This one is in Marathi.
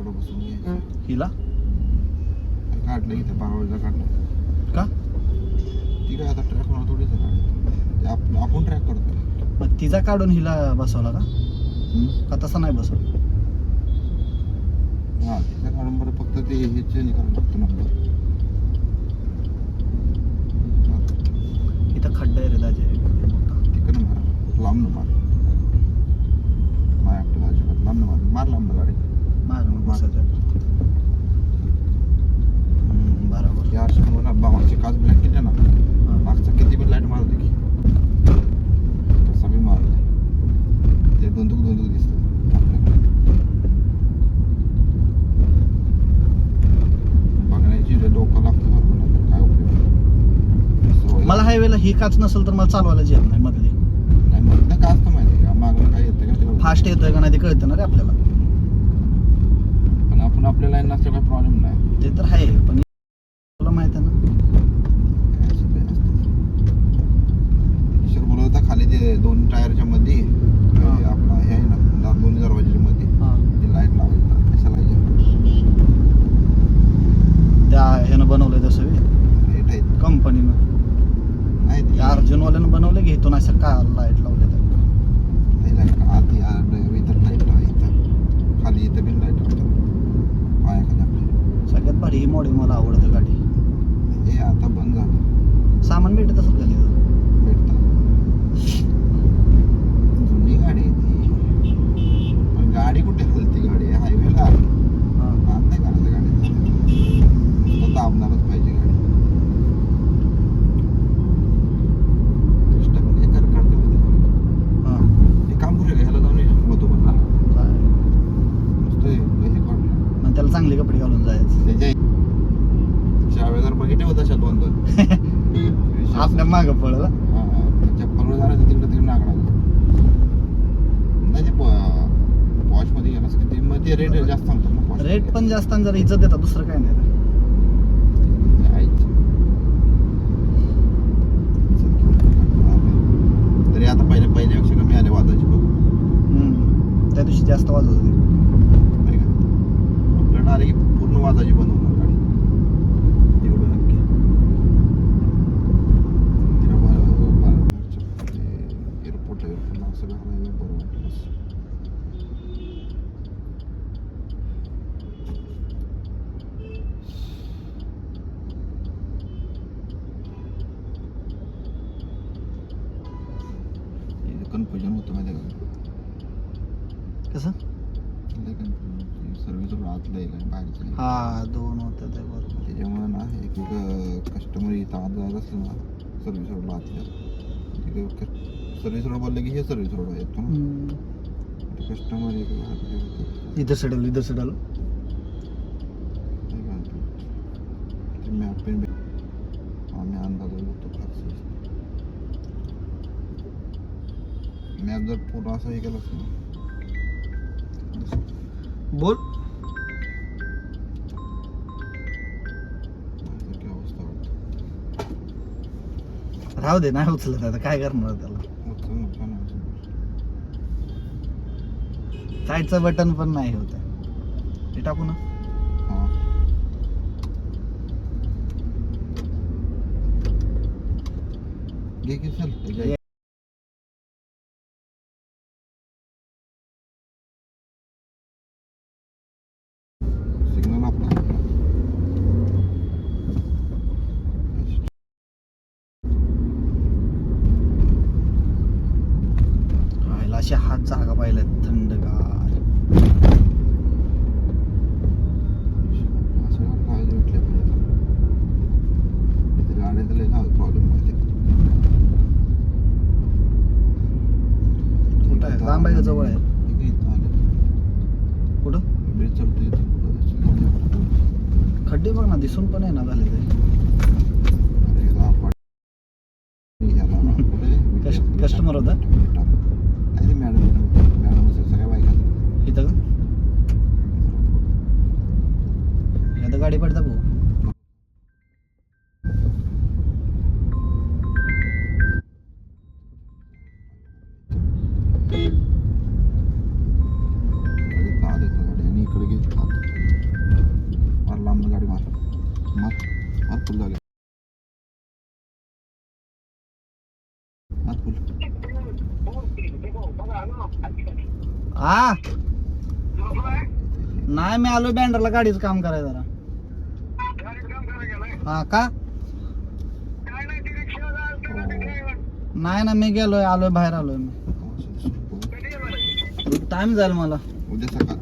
तेवढं बसून घ्यायचं. हिला काढलं इथं बावळला काढलं का ती काय आता ट्रॅक होणार थोडीच आहे गाडी. ते आपण ट्रॅक करतो. मग तिचा काढून हिला बसवला का तसं नाही बसवलं. हा तिचा काढून बरं फक्त ते हे चेंज करायला लागतं नंबर. इथं खड्डा आहे रे दाजे मोठा. तिकडं मार लांब मार नाही आपल्याला अजिबात लांब मार लांब गाडी मागून बसायचं. बरोबर. या समोर ना मागची काच ब्लॅक केली ना मागचा किती पण लाईट मारते की तसा बी मारते ते दोंदूक दिसतं आपल्याला. बघण्याची डोकं लागतं बरोबर ना तर काय उपयोग. मला हायवेला ही काच नसेल तर मला चालवायला येत नाही मधली. नाही मग काय असतं माहिती का मागून काय येतं का त्याला फास्ट येतोय का नाही ते कळतं ना रे आपल्याला. पण आपण आपल्या लाईन नसलं काही प्रॉब्लेम नाही. ते तर आहे पण तुला माहित आहे ना किशोर बोलत होता खाली ते दोन टायरच्या मध्ये आपला हे आहे ना दोन्ही दरवाजाच्या मध्ये ती लाईट लावायची कशा लावायची त्या ह्यानं बनवलंय तसं रेट आहेत कंपनीनं. नाही ती अर्जुनवाल्यानं बनवलं की इथून असं का लाईट लावले तर लाईट आधी इथं लाईट लावायचं खाली इथं पण लाईट लावतात पायाखाली आपल्या. सगळ्यात भारी ही मॉडेल मला आवडतं गाडी. हे आता बंद झालं. सामान भेटत असेल का तिथं भेटतं जुनी गाडी आहे ती पण गाडी कुठे हलती गाडी हायवेला नाही करायचं गाडी नुसतं दाबणारच पाहिजे गाडी. हे कर काढते मी त्याला. हे काम करूया का ह्याला जाऊन होतो पण नुसतं हे काढलं मग त्याला चांगले कपडे घालून जायचं. त्याच्या शावे जर बघितले होता अशा दोन आपल्या मागं पडलं चप्पलवर जायचं तिकडे नागडा नाही ते वॉश मध्ये गेलास की ते मग ते रेट जास्त सांगतात ना posh रेट मध्ये. पण जास्त आणि जरा इज्जत देतात दुसरं काय नाही रे. आईची. तरी आता पहिल्यापेक्षा कमी आले वादाची बघ त्या दिवशी जास्त वाजत होते. नाही का आपल्याकडे आले की पूर्ण वादाची बंद होणार गाडी एवढं नक्की. एअरपोर्टला असं घालायला बरं वाटलं. कन्फ्युजन होतं माहिती का कसं सर्व्हिस आतलं आहे बाहेरचं आहे. हा दोन होतं ते बरोबर. त्याच्यामुळे ना एक कस्टमर इथं आत जायचं असलं ना सर्व्हिस रोडला आतल्या सर्व्हिस रोड बोललं की हे सर्व्हिस रोड येतो ना कस्टमर इधर से डालो मॅप पेन आम्ही अंदाज होतो मॅप जर पूर्ण असं हे केलं असतं बोल काय अवस्था वाटतं. राहू दे नाही उचलत आता काय करणार त्याला. साईडचं बटन पण नाही होत हे टाकू ना. घे की चल सिग्नल आपला अशा हात जागा पाहिल्यात थंडगार. कुठं आहे लांब आहे का जवळ आहे कुठं खड्डे बघ ना दिसून पण आहे ना झाले ते कस्टमर होता मॅडम सगळ्या बाईक इथं का आता गाडी पडता भाऊ. इकडे गेली आत फुल झाले. आत फुल. हा नाही मी आलो बँडरला गाडीचं काम करायचं जरा. हा का नाही ना मी गेलोय आलोय बाहेर आलोय मी. टाइम जाईल मला. उद्या सकाळ